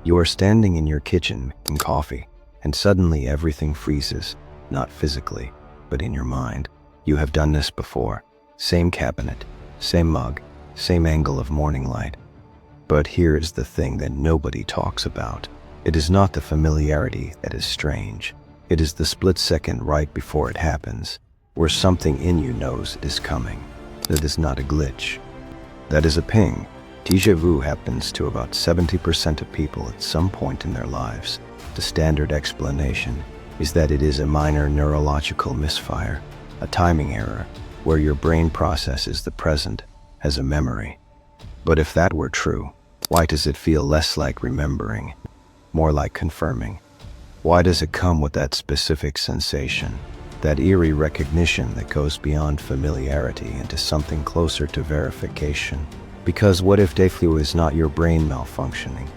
You are standing in your kitchen making coffee, and suddenly everything freezes, not physically, but in your mind. You have done this before. Same cabinet, same mug, same angle of morning light. But here is the thing that nobody talks about. It is not the familiarity that is strange. It is the split second right before it happens, where something in you knows it is coming. That is not a glitch. That is a ping. Déjà vu happens to about 70% of people at some point in their lives. The standard explanation is that it is a minor neurological misfire, a timing error, where your brain processes the present as a memory. But if that were true, why does it feel less like remembering, more like confirming? Why does it come with that specific sensation, that eerie recognition that goes beyond familiarity into something closer to verification? Because what if déjà vu is not your brain malfunctioning?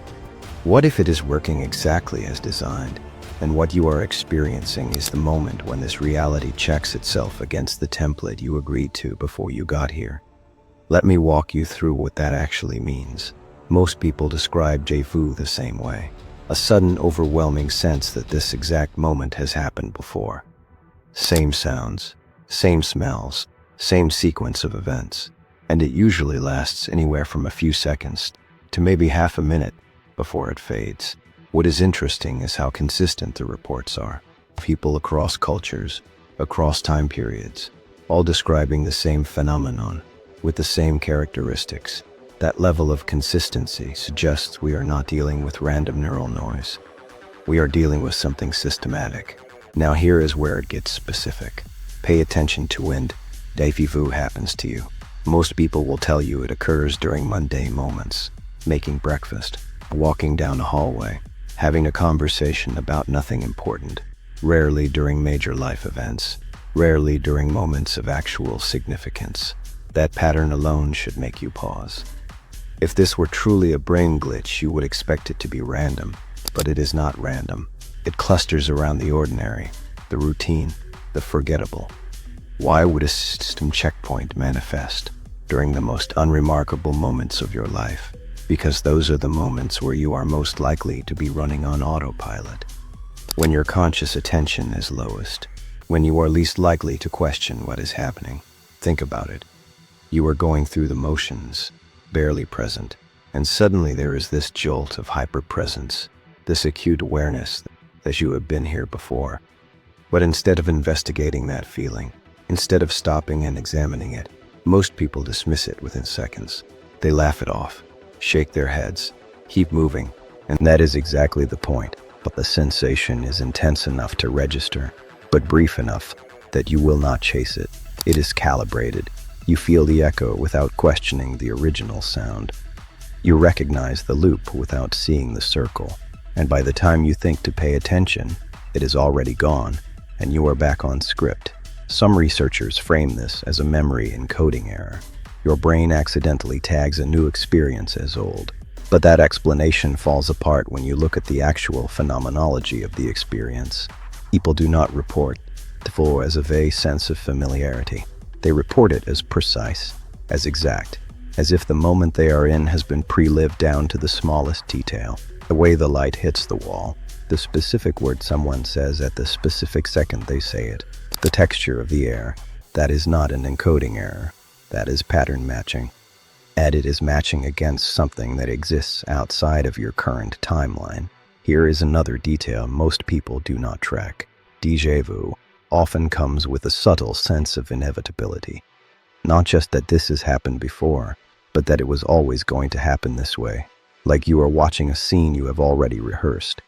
What if it is working exactly as designed, and what you are experiencing is the moment when this reality checks itself against the template you agreed to before you got here? Let me walk you through what that actually means. Most people describe déjà vu the same way. A sudden, overwhelming sense that this exact moment has happened before. Same sounds, same smells, same sequence of events. And it usually lasts anywhere from a few seconds to maybe half a minute before it fades. What is interesting is how consistent the reports are. People across cultures, across time periods, all describing the same phenomenon with the same characteristics. That level of consistency suggests we are not dealing with random neural noise. We are dealing with something systematic. Now here is where it gets specific. Pay attention to when déjà vu happens to you. Most people will tell you it occurs during mundane moments, making breakfast, walking down a hallway, having a conversation about nothing important, rarely during major life events, rarely during moments of actual significance. That pattern alone should make you pause. If this were truly a brain glitch, you would expect it to be random, but it is not random. It clusters around the ordinary, the routine, the forgettable. Why would a system checkpoint manifest during the most unremarkable moments of your life? Because those are the moments where you are most likely to be running on autopilot. When your conscious attention is lowest, when you are least likely to question what is happening. Think about it. You are going through the motions, barely present, and suddenly there is this jolt of hyper-presence, this acute awareness that you have been here before. But instead of investigating that feeling, instead of stopping and examining it, most people dismiss it within seconds. They laugh it off, shake their heads, keep moving, and that is exactly the point. But the sensation is intense enough to register, but brief enough that you will not chase it. It is calibrated. You feel the echo without questioning the original sound. You recognize the loop without seeing the circle. And by the time you think to pay attention, it is already gone, and you are back on script. Some researchers frame this as a memory encoding error. Your brain accidentally tags a new experience as old. But that explanation falls apart when you look at the actual phenomenology of the experience. People do not report the flow as a vague sense of familiarity. They report it as precise, as exact, as if the moment they are in has been pre-lived down to the smallest detail. The way the light hits the wall, the specific word someone says at the specific second they say it, the texture of the air. That is not an encoding error. That is pattern matching. And it is matching against something that exists outside of your current timeline. Here is another detail most people do not track. Déjà vu often comes with a subtle sense of inevitability. Not just that this has happened before, but that it was always going to happen this way. Like you are watching a scene you have already rehearsed.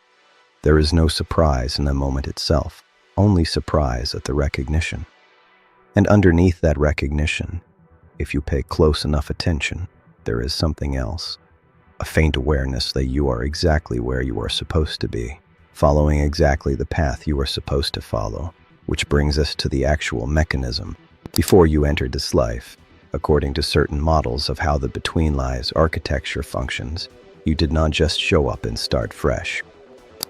There is no surprise in the moment itself, only surprise at the recognition. And underneath that recognition, if you pay close enough attention, there is something else. A faint awareness that you are exactly where you are supposed to be, following exactly the path you are supposed to follow. Which brings us to the actual mechanism. Before you entered this life, according to certain models of how the between lives architecture functions, you did not just show up and start fresh.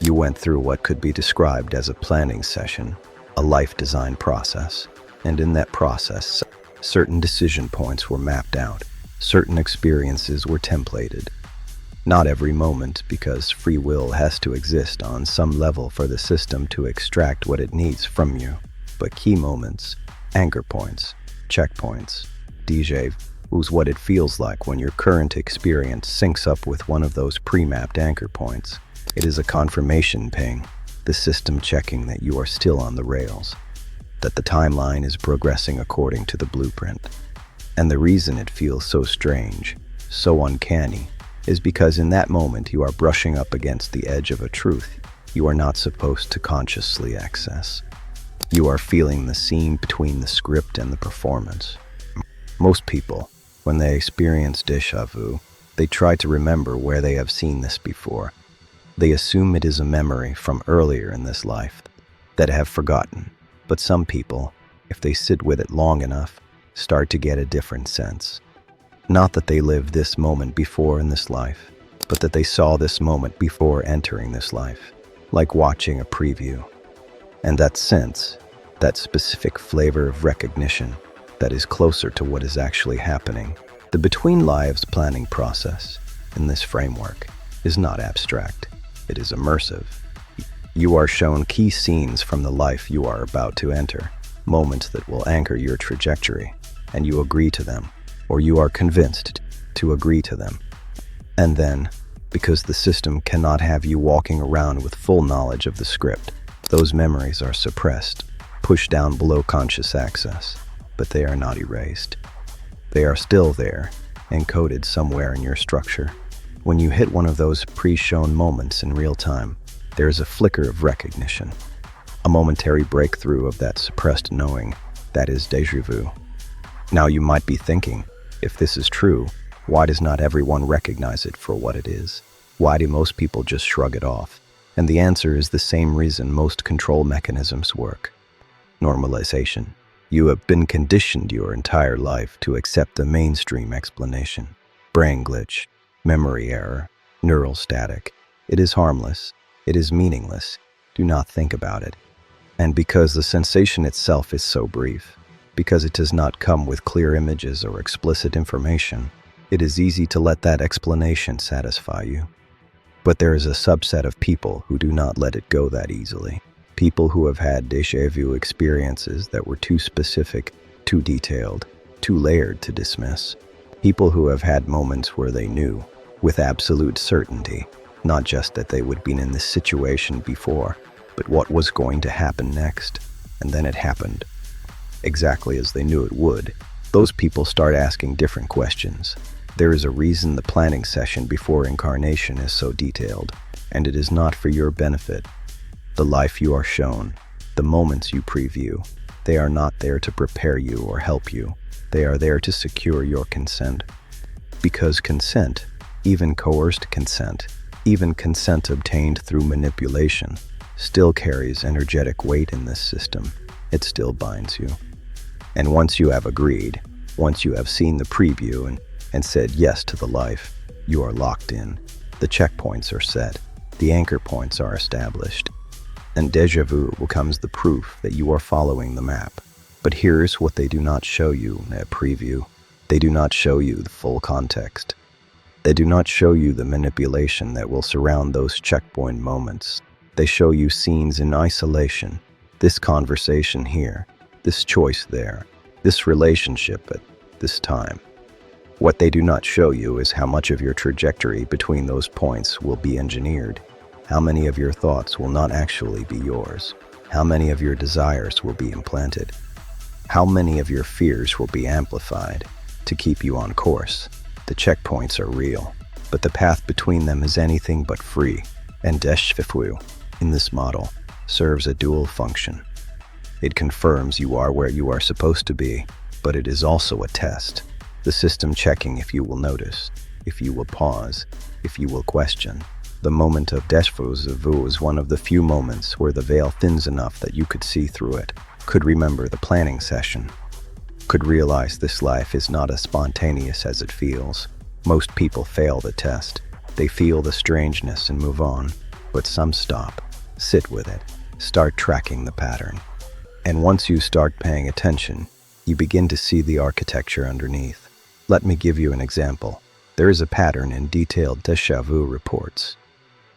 You went through what could be described as a planning session, a life design process, and in that process, certain decision points were mapped out, certain experiences were templated. Not every moment, because free will has to exist on some level for the system to extract what it needs from you. But key moments, anchor points, checkpoints, Deja is what it feels like when your current experience syncs up with one of those pre-mapped anchor points. It is a confirmation ping, the system checking that you are still on the rails, that the timeline is progressing according to the blueprint. And the reason it feels so strange, so uncanny, is because in that moment you are brushing up against the edge of a truth you are not supposed to consciously access. You are feeling the seam between the script and the performance. Most people, when they experience déjà vu, they try to remember where they have seen this before. They assume it is a memory from earlier in this life that have forgotten. But some people, if they sit with it long enough, start to get a different sense. Not that they lived this moment before in this life, but that they saw this moment before entering this life, like watching a preview. And that sense, that specific flavor of recognition, that is closer to what is actually happening. The between lives planning process, in this framework, is not abstract. It is immersive. You are shown key scenes from the life you are about to enter, moments that will anchor your trajectory, and you agree to them, or you are convinced to agree to them. And then, because the system cannot have you walking around with full knowledge of the script, those memories are suppressed, pushed down below conscious access, but they are not erased. They are still there, encoded somewhere in your structure. When you hit one of those pre-shown moments in real time, there is a flicker of recognition, a momentary breakthrough of that suppressed knowing that is déjà vu. Now you might be thinking, if this is true, why does not everyone recognize it for what it is? Why do most people just shrug it off? And the answer is the same reason most control mechanisms work. Normalization. You have been conditioned your entire life to accept the mainstream explanation. Brain glitch, memory error, neural static. It is harmless. It is meaningless. Do not think about it. And because the sensation itself is so brief, because it does not come with clear images or explicit information, it is easy to let that explanation satisfy you. But there is a subset of people who do not let it go that easily. People who have had déjà vu experiences that were too specific, too detailed, too layered to dismiss. People who have had moments where they knew, with absolute certainty, not just that they would be in this situation before, but what was going to happen next. And then it happened, exactly as they knew it would. Those people start asking different questions. There is a reason the planning session before incarnation is so detailed, and it is not for your benefit. The life you are shown, the moments you preview, they are not there to prepare you or help you. They are there to secure your consent. Because consent, even coerced consent, even consent obtained through manipulation, still carries energetic weight in this system. It still binds you. And once you have agreed, once you have seen the preview and said yes to the life, you are locked in. The checkpoints are set. The anchor points are established. And déjà vu becomes the proof that you are following the map. But here's what they do not show you in a preview. They do not show you the full context. They do not show you the manipulation that will surround those checkpoint moments. They show you scenes in isolation. This conversation here, this choice there, this relationship at this time. What they do not show you is how much of your trajectory between those points will be engineered. How many of your thoughts will not actually be yours? How many of your desires will be implanted? How many of your fears will be amplified to keep you on course? The checkpoints are real, but the path between them is anything but free. And Déjà vu, in this model, serves a dual function. It confirms you are where you are supposed to be, but it is also a test. The system checking if you will notice, if you will pause, if you will question. The moment of déjà vu is one of the few moments where the veil thins enough that you could see through it, could remember the planning session, could realize this life is not as spontaneous as it feels. Most people fail the test. They feel the strangeness and move on, but some stop, sit with it, start tracking the pattern. And once you start paying attention, you begin to see the architecture underneath. Let me give you an example. There is a pattern in detailed déjà vu reports.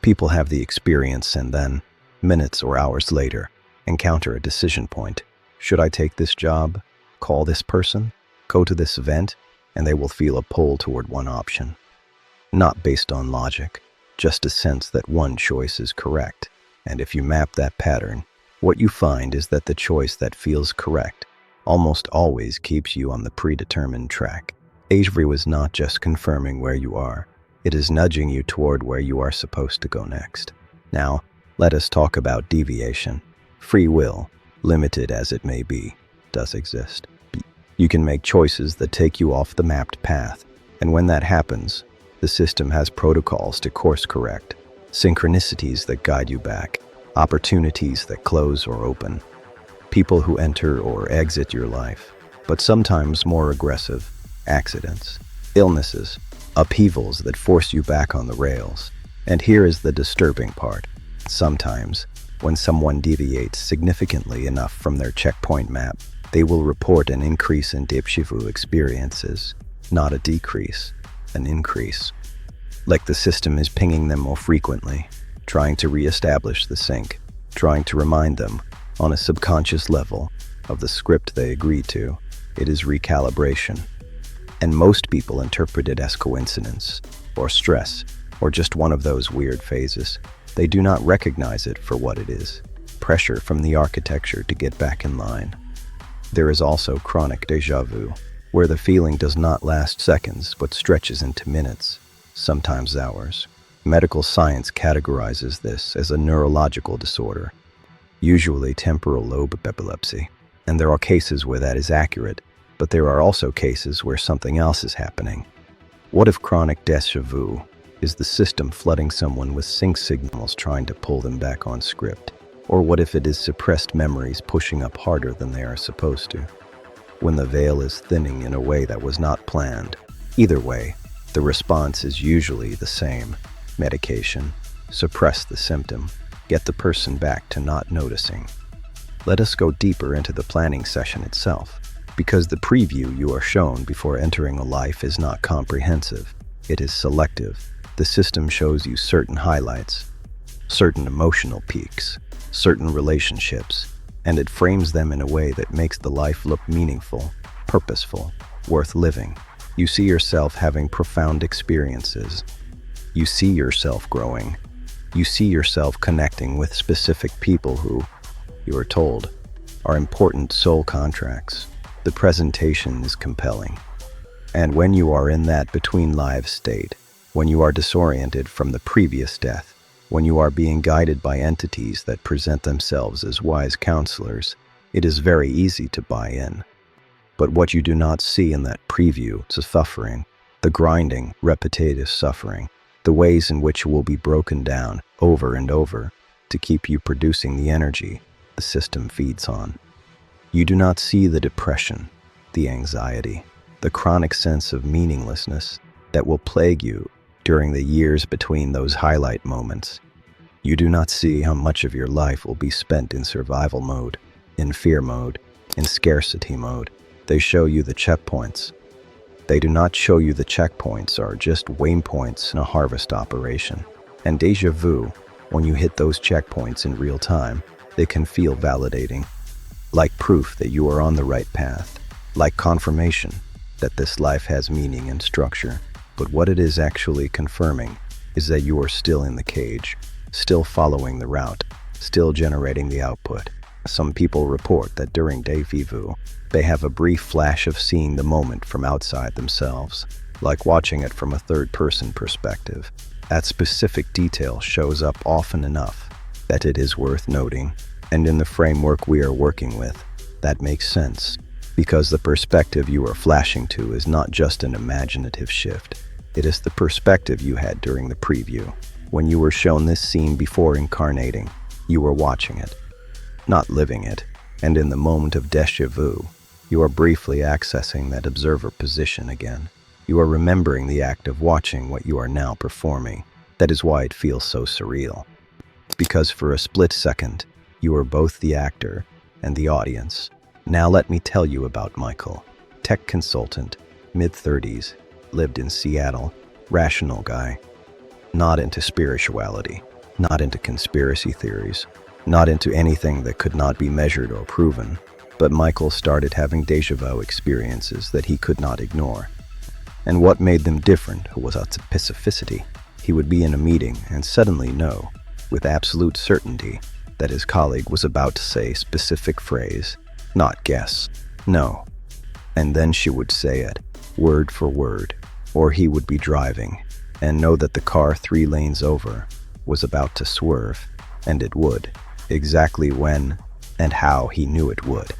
People have the experience and then, minutes or hours later, encounter a decision point. Should I take this job? Call this person? Go to this event? And they will feel a pull toward one option. Not based on logic, just a sense that one choice is correct. And if you map that pattern, what you find is that the choice that feels correct almost always keeps you on the predetermined track. Déjà is not just confirming where you are, it is nudging you toward where you are supposed to go next. Now, let us talk about deviation. Free will, limited as it may be, does exist. You can make choices that take you off the mapped path, and when that happens, the system has protocols to course correct, synchronicities that guide you back, opportunities that close or open, people who enter or exit your life, but sometimes more aggressive, accidents, illnesses, upheavals that force you back on the rails. And here is the disturbing part. Sometimes, when someone deviates significantly enough from their checkpoint map, they will report an increase in déjà vu experiences, not a decrease, an increase. Like the system is pinging them more frequently, trying to re-establish the sync, trying to remind them, on a subconscious level, of the script they agreed to. It is recalibration. And most people interpret it as coincidence, or stress, or just one of those weird phases. They do not recognize it for what it is: pressure from the architecture to get back in line. There is also chronic déjà vu, where the feeling does not last seconds but stretches into minutes, sometimes hours. Medical science categorizes this as a neurological disorder, usually temporal lobe epilepsy, and there are cases where that is accurate, but there are also cases where something else is happening. What if chronic déjà vu is the system flooding someone with sync signals trying to pull them back on script? Or what if it is suppressed memories pushing up harder than they are supposed to? When the veil is thinning in a way that was not planned. Either way, the response is usually the same. Medication. Suppress the symptom. Get the person back to not noticing. Let us go deeper into the planning session itself, because the preview you are shown before entering a life is not comprehensive. It is selective. The system shows you certain highlights, certain emotional peaks, certain relationships, and it frames them in a way that makes the life look meaningful, purposeful, worth living. You see yourself having profound experiences. You see yourself growing. You see yourself connecting with specific people who, you are told, are important soul contracts. The presentation is compelling. And when you are in that between lives state, when you are disoriented from the previous death, when you are being guided by entities that present themselves as wise counselors, it is very easy to buy in. But what you do not see in that preview is the suffering, the grinding, repetitive suffering, the ways in which you will be broken down over and over to keep you producing the energy the system feeds on. You do not see the depression, the anxiety, the chronic sense of meaninglessness that will plague you during the years between those highlight moments. You do not see how much of your life will be spent in survival mode, in fear mode, in scarcity mode. They show you the checkpoints. They do not show you the checkpoints are just waypoints in a harvest operation. And déjà vu, when you hit those checkpoints in real time, they can feel validating, like proof that you are on the right path, like confirmation that this life has meaning and structure. But what it is actually confirming is that you are still in the cage, still following the route, still generating the output. Some people report that during déjà vu, they have a brief flash of seeing the moment from outside themselves, like watching it from a third-person perspective. That specific detail shows up often enough that it is worth noting, and in the framework we are working with, that makes sense, because the perspective you are flashing to is not just an imaginative shift. It is the perspective you had during the preview. When you were shown this scene before incarnating, you were watching it, not living it, and in the moment of déjà vu, you are briefly accessing that observer position again. You are remembering the act of watching what you are now performing. That is why it feels so surreal. Because for a split second, you are both the actor and the audience. Now let me tell you about Michael, tech consultant, mid-30s, lived in Seattle, rational guy. Not into spirituality, not into conspiracy theories, not into anything that could not be measured or proven. But Michael started having déjà vu experiences that he could not ignore. And what made them different was a specificity. He would be in a meeting and suddenly know, with absolute certainty, that his colleague was about to say a specific phrase, not guess, no. And then she would say it, word for word, or he would be driving and know that the car 3 lanes over was about to swerve, and it would, exactly when and how he knew it would.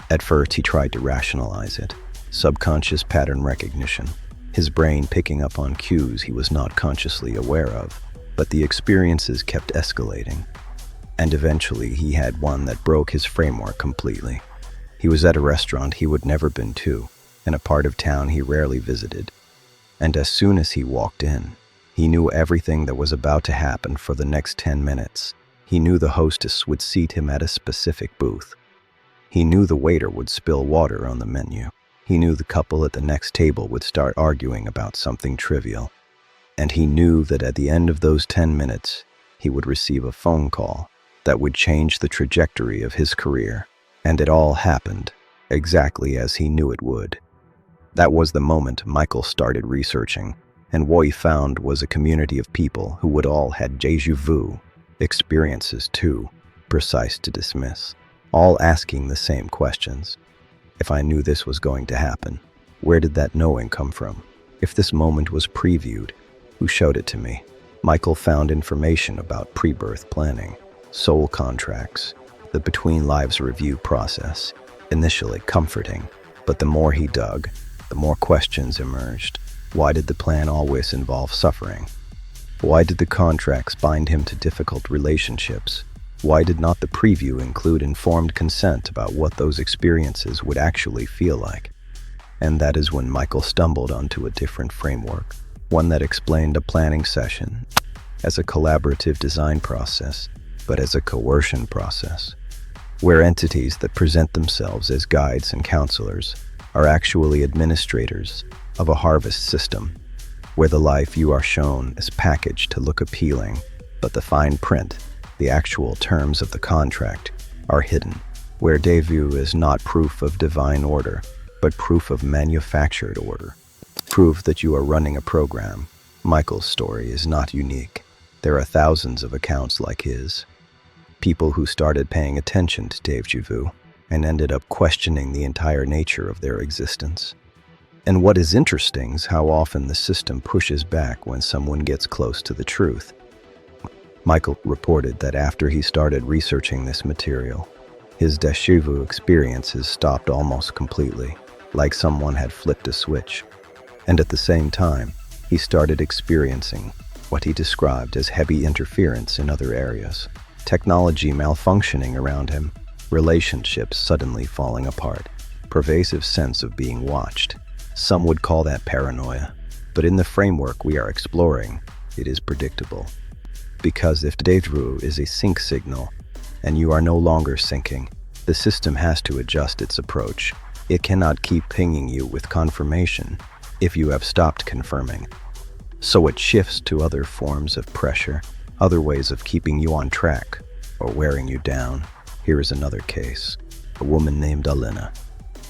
At first he tried to rationalize it, subconscious pattern recognition, his brain picking up on cues he was not consciously aware of, but the experiences kept escalating. And eventually he had one that broke his framework completely. He was at a restaurant he would never been to, in a part of town he rarely visited. And as soon as he walked in, he knew everything that was about to happen for the next 10 minutes. He knew the hostess would seat him at a specific booth. He knew the waiter would spill water on the menu. He knew the couple at the next table would start arguing about something trivial. And he knew that at the end of those 10 minutes, he would receive a phone call that would change the trajectory of his career. And it all happened exactly as he knew it would. That was the moment Michael started researching, and what he found was a community of people who would all had déjà vu experiences too precise to dismiss, all asking the same questions. If I knew this was going to happen, where did that knowing come from? If this moment was previewed, who showed it to me? Michael found information about pre-birth planning, soul contracts, the between lives review process, initially comforting, but the more he dug, the more questions emerged. Why did the plan always involve suffering? Why did the contracts bind him to difficult relationships? Why did not the preview include informed consent about what those experiences would actually feel like? And that is when Michael stumbled onto a different framework, one that explained a planning session as a collaborative design process, but as a coercion process, where entities that present themselves as guides and counselors are actually administrators of a harvest system, where the life you are shown is packaged to look appealing, but the fine print, the actual terms of the contract, are hidden, where déjà vu is not proof of divine order, but proof of manufactured order, proof that you are running a program. Michael's story is not unique. There are thousands of accounts like his. People who started paying attention to déjà vu and ended up questioning the entire nature of their existence. And what is interesting is how often the system pushes back when someone gets close to the truth. Michael reported that after he started researching this material, his déjà vu experiences stopped almost completely, like someone had flipped a switch. And at the same time, he started experiencing what he described as heavy interference in other areas, technology malfunctioning around him, relationships suddenly falling apart, pervasive sense of being watched. Some would call that paranoia, but in the framework we are exploring, it is predictable. Because if déjà vu is a sync signal, and you are no longer syncing, the system has to adjust its approach. It cannot keep pinging you with confirmation if you have stopped confirming. So it shifts to other forms of pressure, other ways of keeping you on track or wearing you down. Here is another case. A woman named Alina.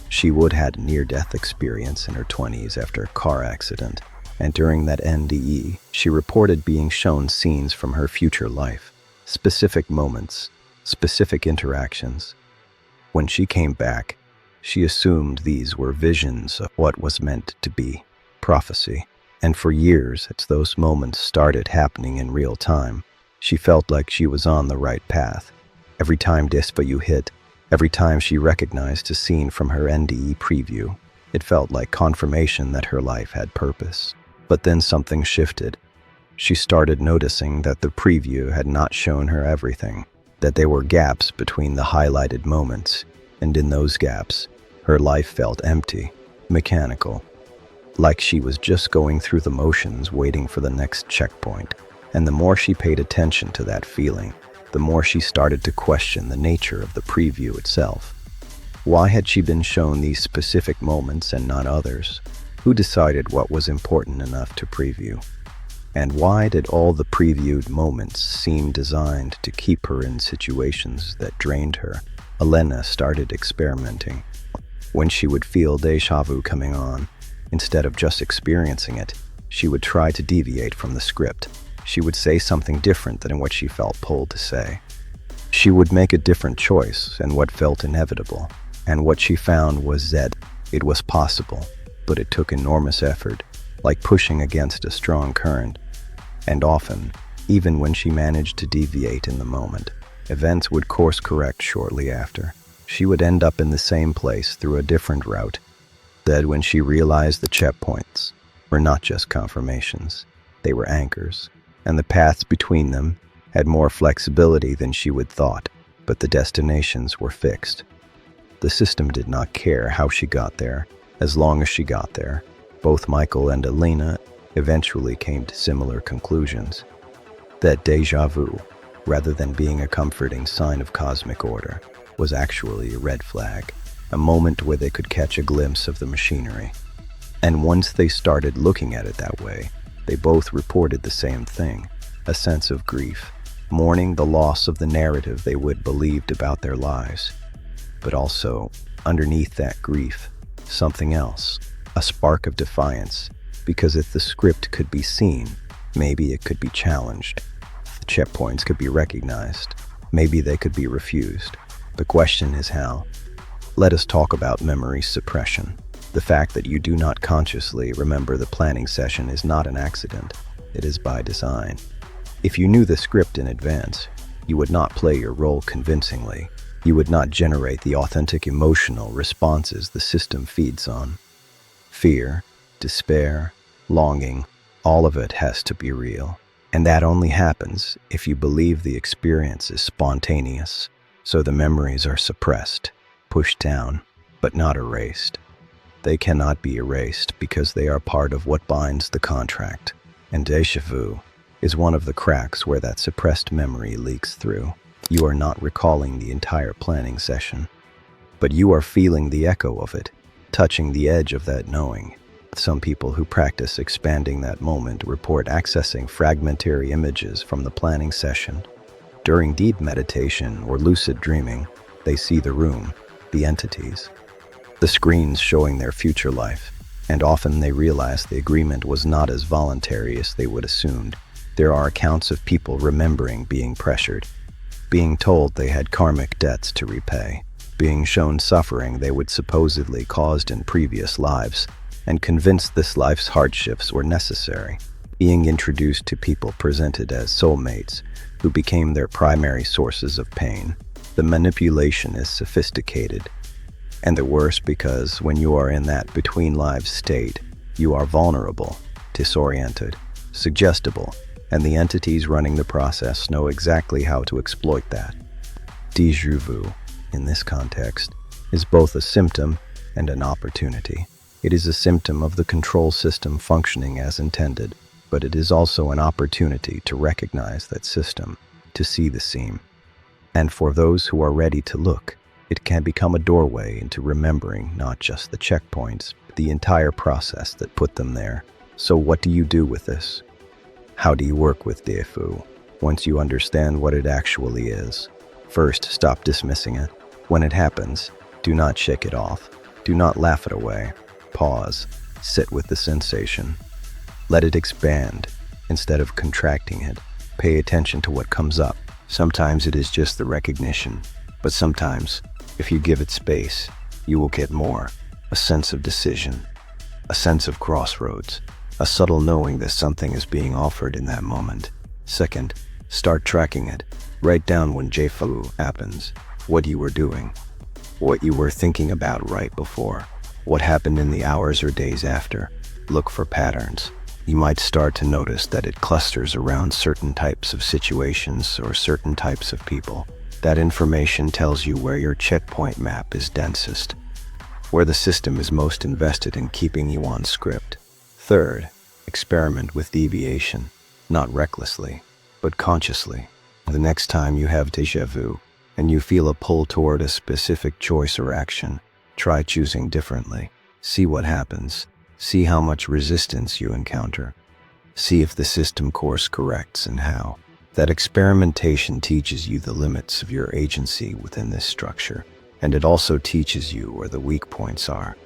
She would had a near-death experience in her 20s after a car accident, and during that NDE, she reported being shown scenes from her future life, specific moments, specific interactions. When she came back, she assumed these were visions of what was meant to be prophecy. And for years, as those moments started happening in real time, she felt like she was on the right path. Every time déjà hit, every time she recognized a scene from her NDE preview, it felt like confirmation that her life had purpose. But then something shifted. She started noticing that the preview had not shown her everything, that there were gaps between the highlighted moments, and in those gaps, her life felt empty, mechanical, like she was just going through the motions waiting for the next checkpoint. And the more she paid attention to that feeling, the more she started to question the nature of the preview itself. Why had she been shown these specific moments and not others? Who decided what was important enough to preview? And why did all the previewed moments seem designed to keep her in situations that drained her? Elena started experimenting. When she would feel déjà vu coming on, instead of just experiencing it, she would try to deviate from the script. She would say something different than what she felt pulled to say. She would make a different choice than what felt inevitable. And what she found was that it was possible, but it took enormous effort, like pushing against a strong current. And often, even when she managed to deviate in the moment, events would course correct shortly after. She would end up in the same place through a different route. That when she realized the checkpoints were not just confirmations, they were anchors, and the paths between them had more flexibility than she would thought, but the destinations were fixed. The system did not care how she got there, as long as she got there. Both Michael and Elena eventually came to similar conclusions. That déjà vu, rather than being a comforting sign of cosmic order, was actually a red flag, a moment where they could catch a glimpse of the machinery. And once they started looking at it that way, they both reported the same thing, a sense of grief, mourning the loss of the narrative they would believed about their lives. But also, underneath that grief, something else, a spark of defiance, because if the script could be seen, maybe it could be challenged. The checkpoints could be recognized, maybe they could be refused. The question is how. Let us talk about memory suppression. The fact that you do not consciously remember the planning session is not an accident. It is by design. If you knew the script in advance, you would not play your role convincingly. You would not generate the authentic emotional responses the system feeds on. Fear, despair, longing, all of it has to be real. And that only happens if you believe the experience is spontaneous. So the memories are suppressed, pushed down, but not erased. They cannot be erased because they are part of what binds the contract. And déjà vu is one of the cracks where that suppressed memory leaks through. You are not recalling the entire planning session, but you are feeling the echo of it, touching the edge of that knowing. Some people who practice expanding that moment report accessing fragmentary images from the planning session. During deep meditation or lucid dreaming, they see the room, the entities, the screens showing their future life, and often they realize the agreement was not as voluntary as they would assumed. There are accounts of people remembering being pressured, being told they had karmic debts to repay, being shown suffering they would supposedly caused in previous lives, and convinced this life's hardships were necessary, being introduced to people presented as soulmates who became their primary sources of pain. The manipulation is sophisticated, and the worse because when you are in that between lives state, you are vulnerable, disoriented, suggestible, and the entities running the process know exactly how to exploit that. Déjà vu, in this context, is both a symptom and an opportunity. It is a symptom of the control system functioning as intended, but it is also an opportunity to recognize that system, to see the seam. And for those who are ready to look, it can become a doorway into remembering not just the checkpoints, but the entire process that put them there. So what do you do with this? How do you work with déjà vu once you understand what it actually is? First, stop dismissing it. When it happens, do not shake it off. Do not laugh it away. Pause. Sit with the sensation. Let it expand instead of contracting it. Pay attention to what comes up. Sometimes it is just the recognition, but sometimes, if you give it space, you will get more. A sense of decision, a sense of crossroads, a subtle knowing that something is being offered in that moment. Second, start tracking it. Write down when déjà vu happens, what you were doing, what you were thinking about right before, what happened in the hours or days after. Look for patterns. You might start to notice that it clusters around certain types of situations or certain types of people. That information tells you where your checkpoint map is densest, where the system is most invested in keeping you on script. Third, experiment with deviation, not recklessly, but consciously. The next time you have déjà vu and you feel a pull toward a specific choice or action, try choosing differently. See what happens. See how much resistance you encounter. See if the system course corrects and how. That experimentation teaches you the limits of your agency within this structure, and it also teaches you where the weak points are,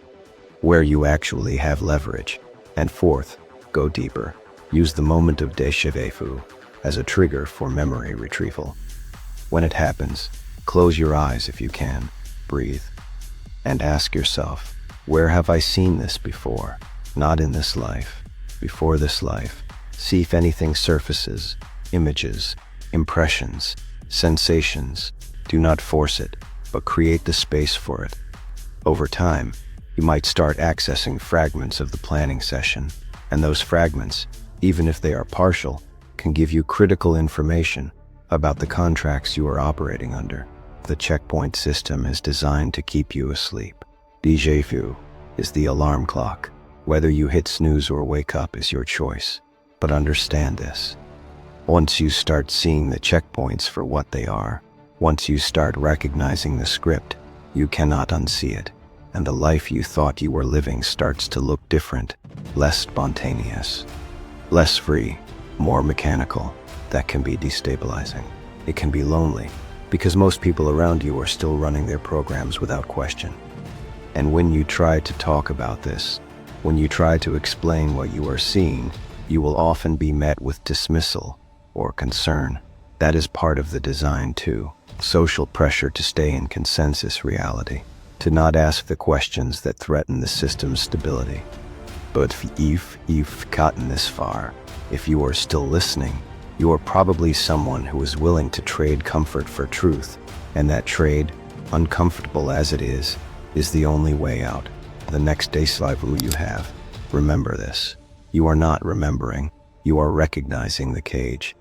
where you actually have leverage. And fourth, go deeper. Use the moment of déjà vu as a trigger for memory retrieval. When it happens, close your eyes if you can, breathe, and ask yourself, where have I seen this before? Not in this life, before this life. See if anything surfaces, images, impressions, sensations. Do not force it, but create the space for it. Over time, you might start accessing fragments of the planning session, and those fragments, even if they are partial, can give you critical information about the contracts you are operating under. The checkpoint system is designed to keep you asleep. Déjà vu is the alarm clock. Whether you hit snooze or wake up is your choice. But understand this. Once you start seeing the checkpoints for what they are, once you start recognizing the script, you cannot unsee it, and the life you thought you were living starts to look different, less spontaneous, less free, more mechanical. That can be destabilizing. It can be lonely, because most people around you are still running their programs without question. And when you try to talk about this, when you try to explain what you are seeing, you will often be met with dismissal or concern. That is part of the design too. Social pressure to stay in consensus reality, to not ask the questions that threaten the system's stability. But if you've gotten this far, if you are still listening, you are probably someone who is willing to trade comfort for truth, and that trade, uncomfortable as it is the only way out. The next déjà vu you have, remember this. You are not remembering, you are recognizing the cage.